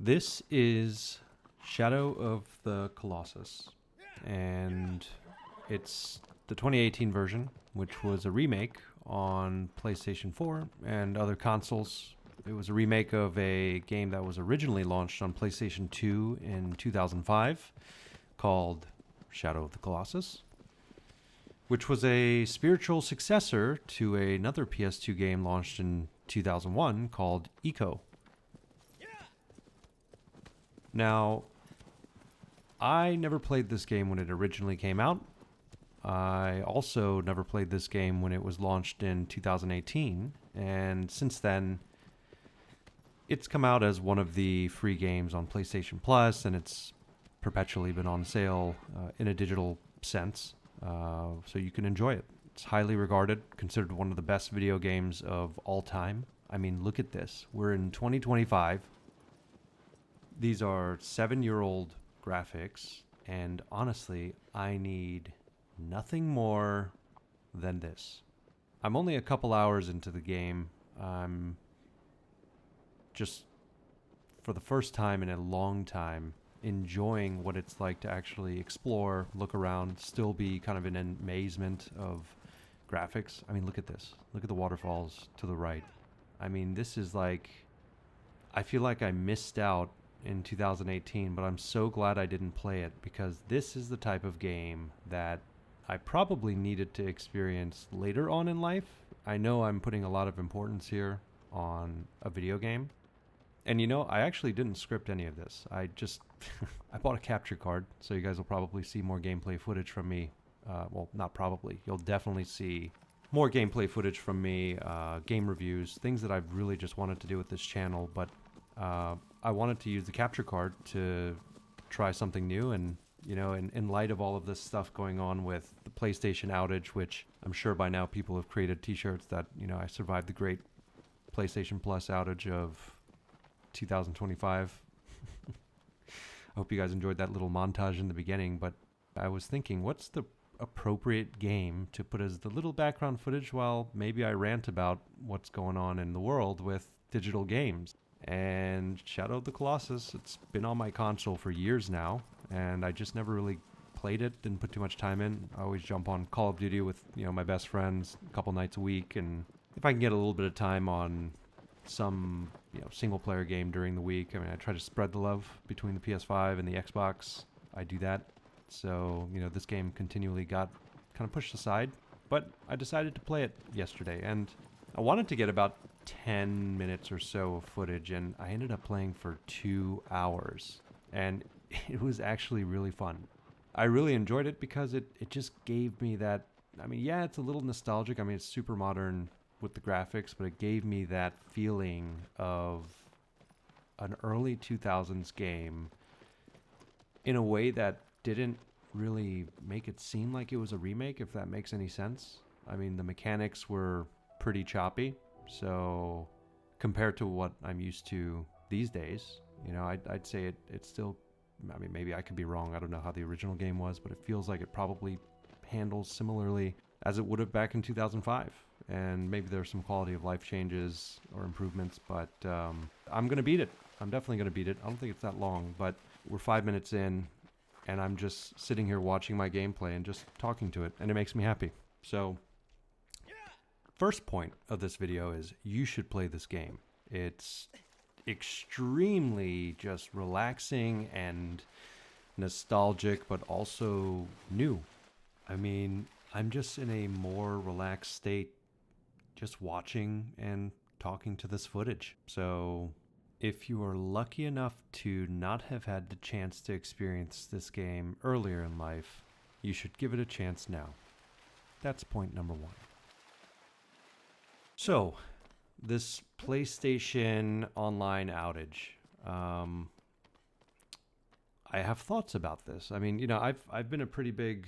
This is Shadow of the Colossus, and it's the 2018 version, which was a remake on PlayStation 4 and other consoles. It was a remake of a game that was originally launched on PlayStation 2 in 2005 called Shadow of the Colossus, which was a spiritual successor to another PS2 game launched in 2001 called Eco. Now, I never played this game when it originally came out. I also never played this game when it was launched in 2018, and since then, it's come out as one of the free games on PlayStation Plus, and it's perpetually been on sale in a digital sense, so you can enjoy it. It's highly regarded, considered one of the best video games of all time. I mean, look at this. We're in 2025. These are 7-year-old graphics, and honestly, I need nothing more than this. I'm only a couple hours into the game. I'm just, for the first time in a long time, enjoying what it's like to actually explore, look around, still be kind of in amazement of graphics. I mean, look at this. Look at the waterfalls to the right. I mean, this is like, I feel like I missed out in 2018, but I'm so glad I didn't play it, because this is the type of game that I probably needed to experience later on in life. I know I'm putting a lot of importance here on a video game. And you know, I actually didn't script any of this. I just, I bought a capture card, so you guys will probably see more gameplay footage from me. Well, not probably. You'll definitely see more gameplay footage from me, game reviews, things that I've really just wanted to do with this channel, but I wanted to use the capture card to try something new. And, you know, in light of all of this stuff going on with the PlayStation outage, which I'm sure by now people have created t-shirts that, you know, I survived the great PlayStation Plus outage of 2025. I hope you guys enjoyed that little montage in the beginning, but I was thinking, what's the appropriate game to put as the little background footage while maybe I rant about what's going on in the world with digital games? And Shadow of the Colossus, it's been on my console for years now, and I just never really played it, didn't put too much time in. I always jump on Call of Duty with, you know, my best friends a couple nights a week, and if I can get a little bit of time on some, you know, single player game during the week, I mean, I try to spread the love between the PS5 and the Xbox. I do that. So, you know, this game continually got kind of pushed aside, but I decided to play it yesterday, and I wanted to get about 10 minutes or so of footage, and I ended up playing for 2 hours, and it was actually really fun. I really enjoyed it because it just gave me that, I mean, yeah, it's a little nostalgic. I mean, it's super modern with the graphics, but it gave me that feeling of an early 2000s game in a way that didn't really make it seem like it was a remake, if that makes any sense. I mean, the mechanics were pretty choppy, so compared to what I'm used to these days, you know, I'd say it's still, I mean, maybe I could be wrong. I don't know how the original game was, but it feels like it probably handles similarly as it would have back in 2005. And maybe there's some quality of life changes or improvements, but I'm going to beat it. I'm definitely going to beat it. I don't think it's that long, but we're 5 minutes in, and I'm just sitting here watching my gameplay and just talking to it, and it makes me happy. So, first point of this video is you should play this game. It's extremely just relaxing and nostalgic, but also new. I mean, I'm just in a more relaxed state just watching and talking to this footage. So if you are lucky enough to not have had the chance to experience this game earlier in life, you should give it a chance now. That's point number one. So, this PlayStation Online outage. I have thoughts about this. I mean, you know, I've been a pretty big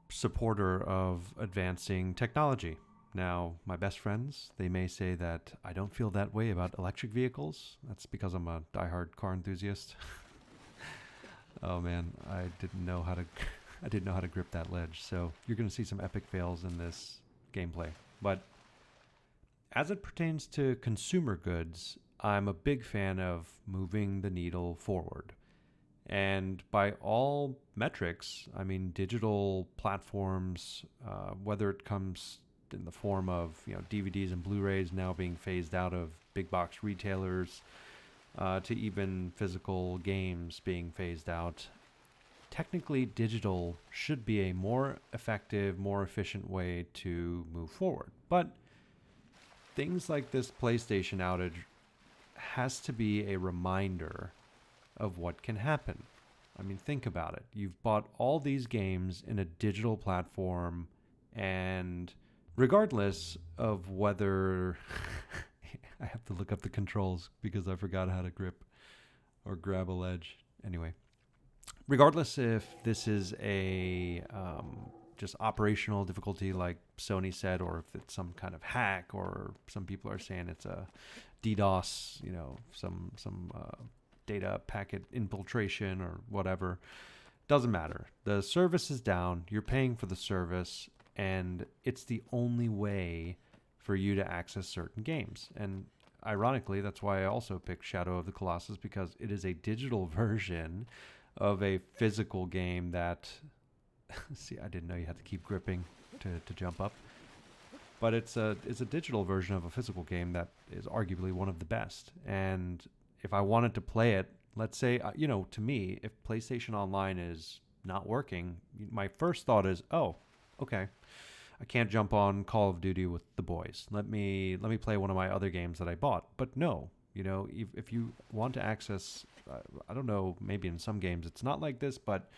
supporter of advancing technology. Now, my best friends, they may say that I don't feel that way about electric vehicles. That's because I'm a diehard car enthusiast. Oh man, I didn't know how to grip that ledge. So you're going to see some epic fails in this gameplay. But as it pertains to consumer goods, I'm a big fan of moving the needle forward. And by all metrics, I mean, digital platforms, whether it comes in the form of DVDs and Blu-rays now being phased out of big box retailers, to even physical games being phased out, technically digital should be a more effective, more efficient way to move forward. But things like this PlayStation outage has to be a reminder of what can happen. I mean, think about it. You've bought all these games in a digital platform, and regardless of whether I have to look up the controls because I forgot how to grip or grab a ledge. Anyway, regardless if this is a just operational difficulty like Sony said, or if it's some kind of hack, or some people are saying it's a DDoS, some data packet infiltration or whatever. Doesn't matter. The service is down. You're paying for the service, and it's the only way for you to access certain games. And ironically, that's why I also picked Shadow of the Colossus, because it is a digital version of a physical game that see, I didn't know you had to keep gripping to jump up. But it's a digital version of a physical game that is arguably one of the best. And if I wanted to play it, let's say, to me, if PlayStation Online is not working, my first thought is, oh, okay, I can't jump on Call of Duty with the boys. Let me play one of my other games that I bought. But no, if you want to access, I don't know, maybe in some games it's not like this, but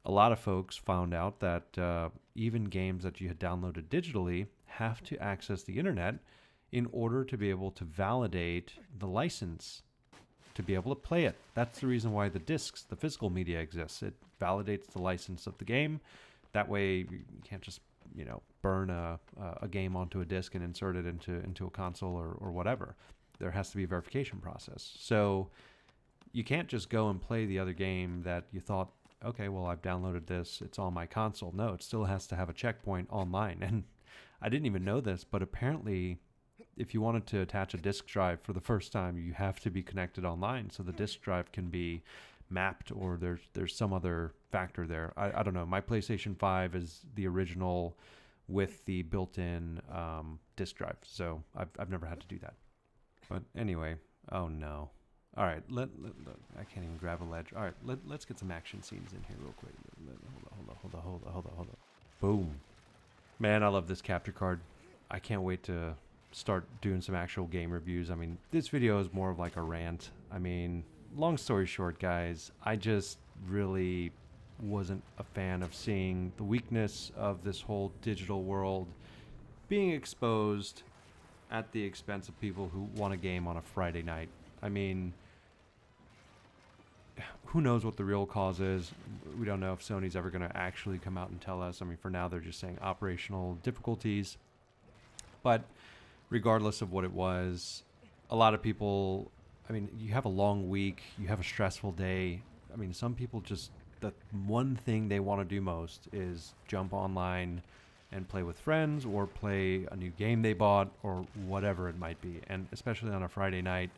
a lot of folks found out that even games that you had downloaded digitally have to access the internet in order to be able to validate the license to be able to play it. That's the reason why the discs, the physical media exists. It validates the license of the game. That way you can't just, burn a game onto a disc and insert it into a console or whatever. There has to be a verification process. So you can't just go and play the other game that you thought, okay, well, I've downloaded this, it's on my console. No, it still has to have a checkpoint online. And I didn't even know this, but apparently if you wanted to attach a disk drive for the first time, you have to be connected online so the disk drive can be mapped, or there's some other factor there. I don't know. My PlayStation 5 is the original with the built-in disk drive, so I've never had to do that. But anyway, oh no. All right, I can't even grab a ledge. All right, let's get some action scenes in here real quick. Hold on. Boom. Man, I love this capture card. I can't wait to start doing some actual game reviews. I mean, this video is more of like a rant. I mean, long story short, guys, I just really wasn't a fan of seeing the weakness of this whole digital world being exposed at the expense of people who want a game on a Friday night. I mean, who knows what the real cause is? We don't know if Sony's ever going to actually come out and tell us. I mean, for now, they're just saying operational difficulties. But regardless of what it was, a lot of people, I mean, you have a long week, you have a stressful day. I mean, some people just, the one thing they want to do most is jump online and play with friends or play a new game they bought or whatever it might be. And especially on a Friday night,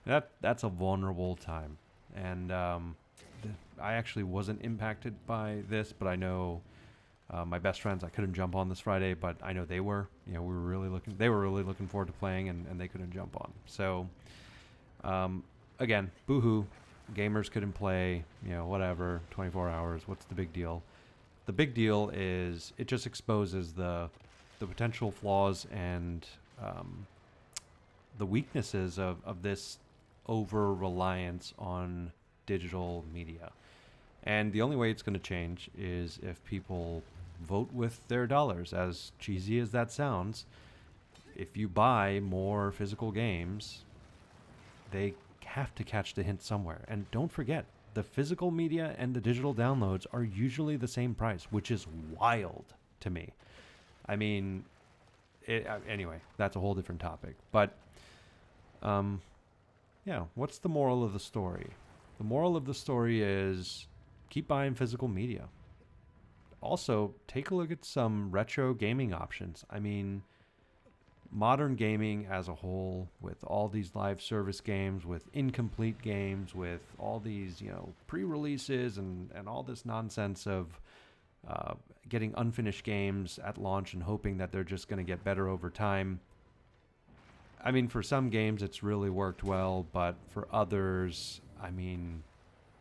that's a vulnerable time. And I actually wasn't impacted by this, but I know my best friends, I couldn't jump on this Friday, but I know they were. They were really looking forward to playing, and they couldn't jump on. So again, boo-hoo. Gamers couldn't play, whatever, 24 hours. What's the big deal? The big deal is it just exposes the potential flaws and the weaknesses of this over-reliance on digital media. And the only way it's going to change is if people vote with their dollars. As cheesy as that sounds, if you buy more physical games, they have to catch the hint somewhere. And don't forget, the physical media and the digital downloads are usually the same price, which is wild to me. I mean, anyway, that's a whole different topic. But yeah, what's the moral of the story? The moral of the story is keep buying physical media. Also, take a look at some retro gaming options. I mean, modern gaming as a whole, with all these live service games, with incomplete games, with all these, you know, pre-releases and all this nonsense of getting unfinished games at launch and hoping that they're just going to get better over time. I mean, for some games it's really worked well, but for others, I mean,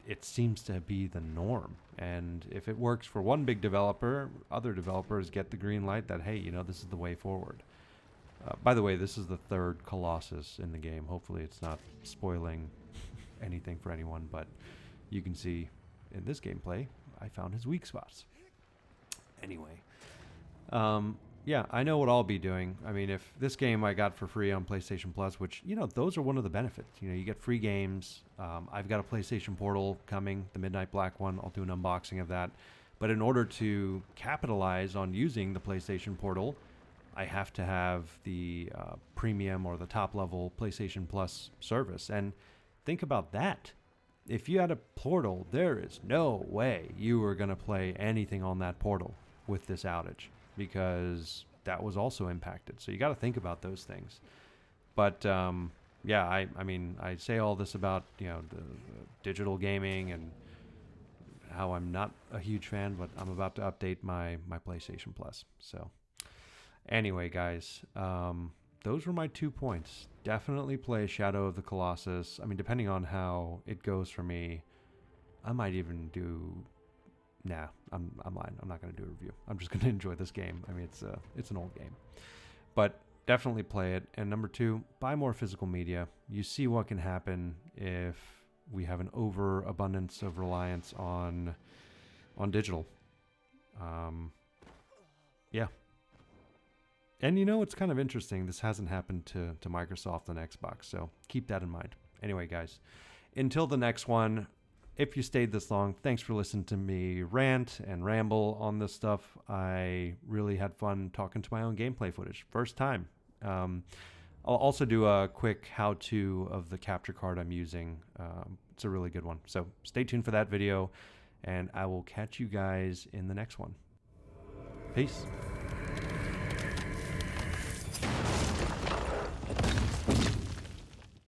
it seems to be the norm. And if it works for one big developer, other developers get the green light that, hey, you know, this is the way forward. By the way, this is the third Colossus in the game. Hopefully it's not spoiling anything for anyone, but you can see in this gameplay, I found his weak spots. Anyway, yeah, I know what I'll be doing. I mean, if this game I got for free on PlayStation Plus, which, you know, those are one of the benefits. You know, you get free games. I've got a PlayStation Portal coming, the Midnight Black one. I'll do an unboxing of that. But in order to capitalize on using the PlayStation Portal, I have to have the premium or the top level PlayStation Plus service. And think about that. If you had a portal, there is no way you were going to play anything on that portal with this outage, because that was also impacted. So you got to think about those things. But yeah, I mean, I say all this about, you know, the digital gaming and how I'm not a huge fan, but I'm about to update my PlayStation Plus. So anyway, guys, those were my 2 points. Definitely play Shadow of the Colossus. I mean, depending on how it goes for me, I might even do... Nah, I'm lying. I'm not going to do a review. I'm just going to enjoy this game. I mean, it's an old game. But definitely play it. And number 2, buy more physical media. You see what can happen if we have an overabundance of reliance on digital. Yeah. And you know, it's kind of interesting. This hasn't happened to Microsoft and Xbox, so keep that in mind. Anyway, guys, until the next one, if you stayed this long, thanks for listening to me rant and ramble on this stuff. I really had fun talking to my own gameplay footage. First time. I'll also do a quick how-to of the capture card I'm using. It's a really good one. So stay tuned for that video, and I will catch you guys in the next one. Peace.